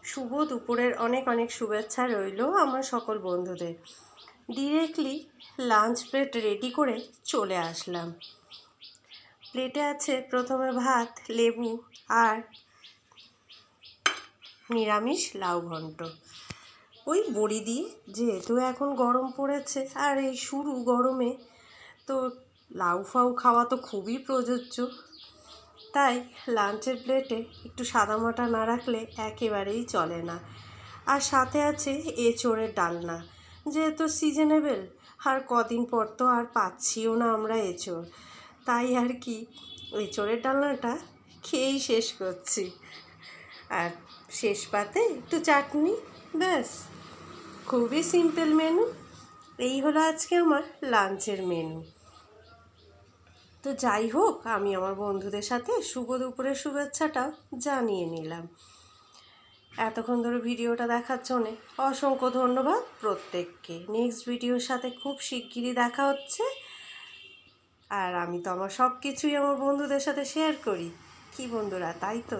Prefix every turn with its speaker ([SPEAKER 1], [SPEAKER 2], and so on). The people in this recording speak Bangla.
[SPEAKER 1] শুভ দুপুরের অনেক অনেক শুভেচ্ছা রইল আমার সকল বন্ধুদের। ডিরেক্টলি লাঞ্চ প্লেট রেডি করে চলে আসলাম। প্লেটে আছে প্রথমে ভাত, লেবু আর নিরামিষ লাউ ঘন্ট, ওই বড়ি দিয়ে। যেহেতু এখন গরম পড়েছে আর এই শুরু গরমে, তো লাউ ফাউ খাওয়া তো খুবই প্রযোজ্য, তাই লাঞ্চের প্লেটে একটু সাদামাটা না রাখলে একেবারেই চলে না। আর সাথে আছে এঁচোড়ের ডালনা, যেহেতু সিজনেবল আর কদিন পর তো আর পাচ্ছিও না আমরা এঁচোড়, তাই আর কি এঁচোড়ের ডালনাটা খেয়েই শেষ করছি। আর শেষ পাতে একটু চাটনি, ব্যাস। খুবই সিম্পল মেনু। এই হলো আজকে আমার লাঞ্চের মেনু। তো যাই হোক, আমি আমার বন্ধুদের সাথে শুভ দুপুরের শুভেচ্ছাটাও জানিয়ে নিলাম। এতক্ষণ ধরে ভিডিওটা দেখার জন্যে অসংখ্য ধন্যবাদ প্রত্যেককে। নেক্সট ভিডিওর সাথে খুব শিগগিরই দেখা হচ্ছে। আর আমি তো আমার সব কিছুই আমার বন্ধুদের সাথে শেয়ার করি, কি বন্ধুরা, তাই তো?